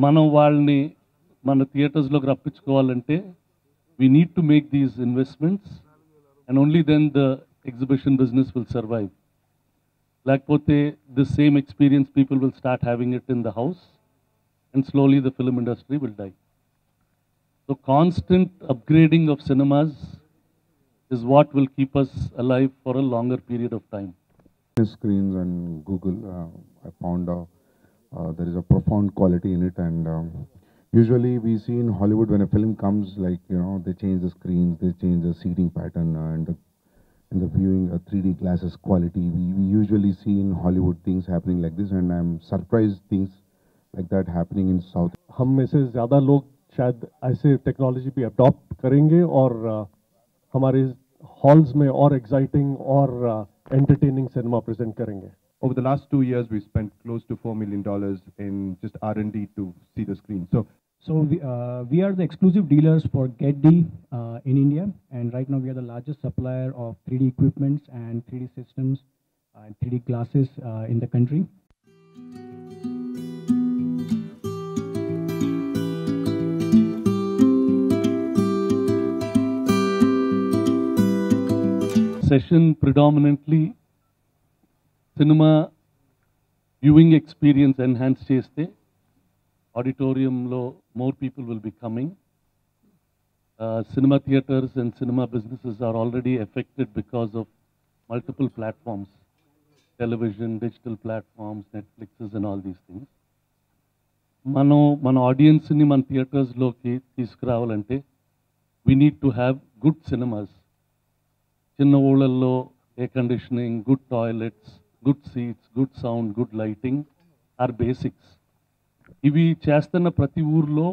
మనం వాళ్ళని మన థియేటర్స్లోకి రప్పించుకోవాలంటే we need to make these investments and only then the exhibition business will survive. లేకపోతే the same experience people will start having it in the house and slowly the film industry will die. So constant upgrading of cinemas is what will keep us alive for a longer period of time. Screens and Google, I found there is a profound quality in it, and usually we see in Hollywood when a film comes, like they change the screens, they change the seating pattern, and the viewing 3D glasses quality. We usually see in Hollywood things happening like this, and I'm surprised things like that happening in South. हम में से ज़्यादा लोग शायद ऐसे technology भी adopt करेंगे और हमारे हॉल्स में और एक्साइटिंग और एंटरटेनिंग सिनेमा प्रेजेंट करेंगे. Over the last 2 years, we spent close to $4 million in just R&D to see the screen. So we are the exclusive dealers for Get D in India, and right now we are the largest supplier of 3D equipments and 3D systems and 3D glasses in the country. Session predominantly cinema viewing experience enhance cheste auditorium lo more people will be coming. Cinema theaters and cinema businesses are already affected because of multiple platforms, television, digital platforms, Netflixes and all these things. మన ఆడియన్స్ని మన థియేటర్స్లోకి తీసుకురావాలంటే we need to have good cinemas. చిన్న ఊళ్ళల్లో air conditioning, good toilets, good seats, good sound, good lighting are basics. ఇవి చేస్తున్న ప్రతి ఊర్లో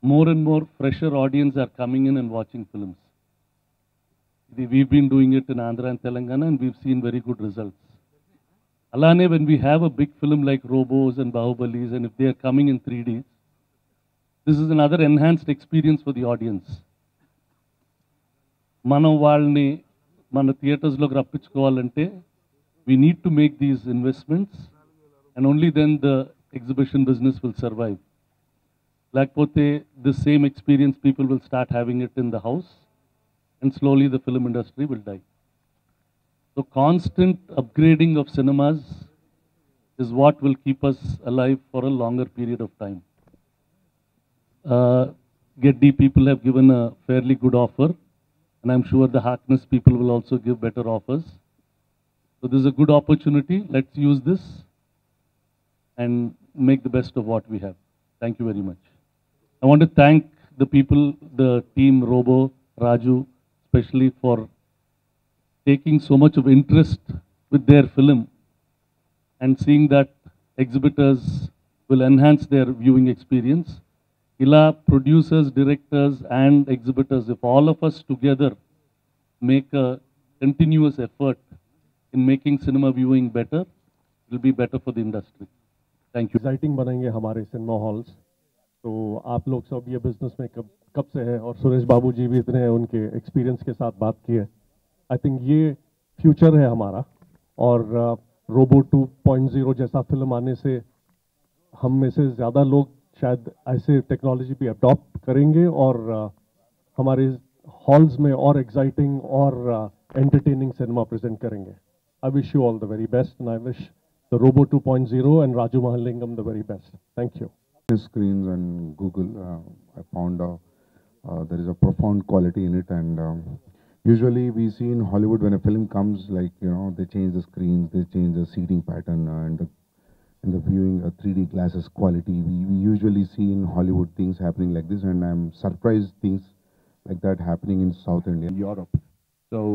more and more fresher audience are coming in and watching films. We've been doing it in Andhra and Telangana and we've seen very good results. Alane, when we have a big film like Robos and Bahubalis, and if they are coming in 3D, this is another enhanced experience for the audience. మనం వాళ్ళని మన థియేటర్స్లోకి రప్పించుకోవాలంటే we need to make these investments and only then the exhibition business will survive. లేకపోతే the same experience people will start having it in the house and slowly the film industry will die. So constant upgrading of cinemas is what will keep us alive for a longer period of time. Get D people have given a fairly good offer, and I'm sure the Harkness people will also give better offers. So this is a good opportunity. Let's use this and make the best of what we have. Thank you very much. I want to thank the people, the team, Robo, Raju, especially for taking so much of interest with their film and seeing that exhibitors will enhance their viewing experience. Ila producers, directors and exhibitors, if all of us together make a continuous effort in making cinema viewing better, it will be better for the industry. Thank you. Exciting बनाएंगे हमारे cinema halls. तो आप लोग सब ये business में कब से है और सुरेश बाबू जी भी इतने हैं, उनके एक्सपीरियंस के साथ बात की है. आई थिंक ये फ्यूचर है हमारा और रोबो 2.0 जैसा फिल्म आने से हम में से ज़्यादा लोग शायद ऐसे टेक्नोलॉजी भी अडॉप्ट करेंगे और हमारे हॉल्स में और एक्साइटिंग और एंटरटेनिंग सिनेमा प्रेजेंट करेंगे. I wish you all the very best and I wish the robo 2.0 and Raju Mahalingam the very best. Thank you. Screens and Google, I found there is a profound quality in it, and usually we see in Hollywood when a film comes, like they change the screens, they change the seating pattern, and the viewing 3D glasses quality. We usually see in Hollywood things happening like this, and I'm surprised things like that happening in South India. Europe. So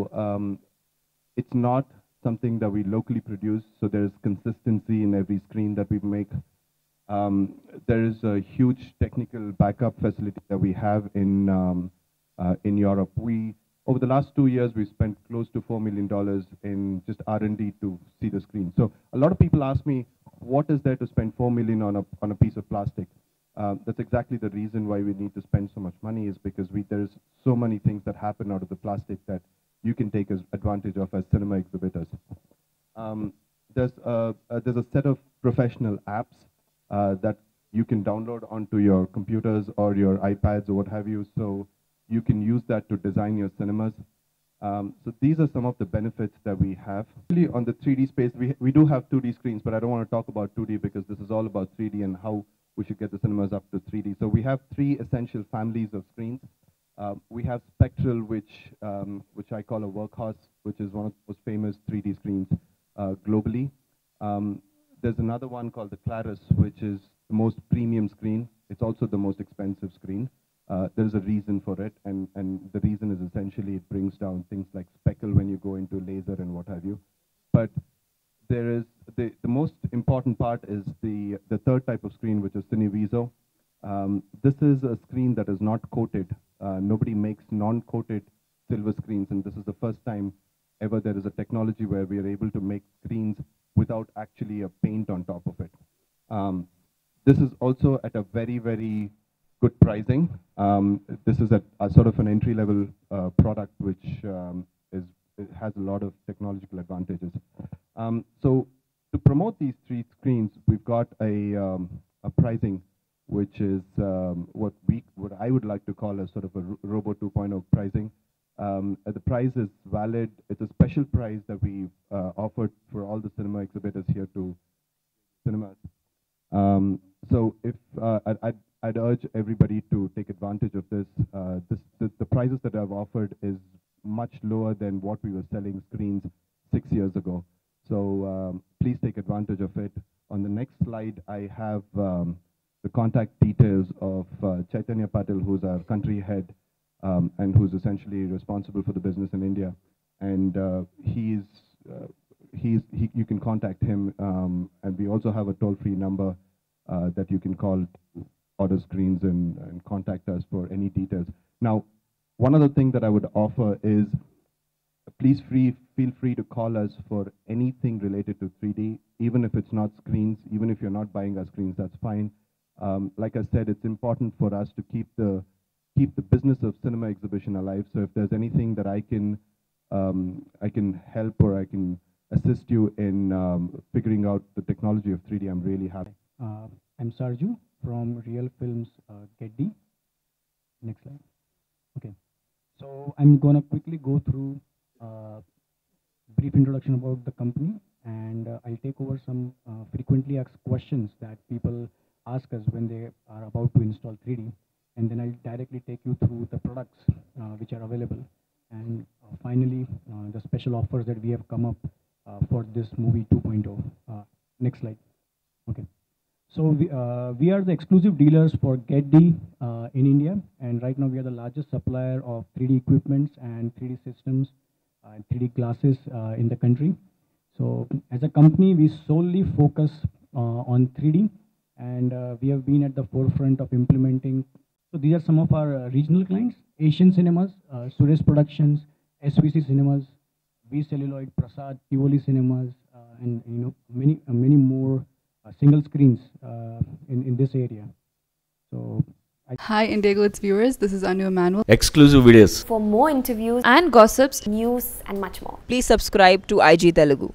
it's not something that we locally produce, so there is consistency in every screen that we make. There is a huge technical backup facility that we have in Europe. Over the last 2 years, we spent close to $4 million in just R&D to see the screen. So a lot of people ask me, what is there to spend $4 million on a piece of plastic? That's exactly the reason why we need to spend so much money, is because there's so many things that happen out of the plastic that you can take advantage of as cinema exhibitors. There's a set of professional apps that you can download onto your computers or your iPads or what have you. So you can use that to design your cinemas. So these are some of the benefits that we have. Really on the 3D space, we do have 2D screens, but I don't want to talk about 2D because this is all about 3D and how we should get the cinemas up to 3D. So we have 3 essential families of screens. We have Spectral, which I call a workhorse, which is one of the most famous 3D screens globally. There's another one called the Claris, which is the most premium screen. It's also the most expensive screen. There's a reason for it, and the reason is essentially it brings down things like speckle when you go into laser and what have you. But there is the most important part is the third type of screen, which is Cineviso. This is a screen that is not coated. Nobody makes non-coated silver screens, and this is the first time ever there is a technology where we are able to make screens without actually a paint on top of it. This is also at a very, very good pricing. This is a sort of an entry-level product, which it has a lot of technological advantages. So to promote these 3 screens, we've got a pricing, which is what I would like to call a sort of a Robo 2.0 pricing. The price is valid. It's a special price that we offered for all the cinema exhibitors here to cinemas. So if I'd urge everybody to take advantage of this. The prices that I've offered is much lower than what we were selling screens 6 years ago. So please take advantage of it. On the next slide, I have the contact details of Chaitanya Patil, who's our country head and who's essentially responsible for the business in India. And you can contact him. And we also have a toll-free number that you can call, order screens, and contact us for any details. Now, one other thing that I would offer is please feel free to call us for anything related to 3D, even if it's not screens, even if you're not buying our screens, that's fine. Like I said, it's important for us to keep the business of cinema exhibition alive. So if there's anything that I can help or I can assist you in figuring out the technology of 3D, I'm really happy. I'm Sarju from Real Films Geddi. Next slide. Okay. So I'm gonna quickly go through brief introduction about the company, and I'll take over some frequently asked questions that people ask us when they are about to install 3D, and then I'll directly take you through the products which are available, and finally the special offers that we have come up for this movie 2.0. Next slide. Okay. So we are the exclusive dealers for Geddi in India, and right now we are the largest supplier of 3D equipments and 3D systems and 3D glasses in the country. So as a company, we solely focus on 3D, and we have been at the forefront of implementing. So these are some of our regional clients: Asian Cinemas, Suresh Productions, SVC Cinemas, V Celluloid, Prasad, Tivoli Cinemas, and many more single screens in this area. So hi Indigo, its viewers, this is Anu Emanuel. Exclusive videos. For more interviews and gossips, news and much more, please subscribe to IG Telugu.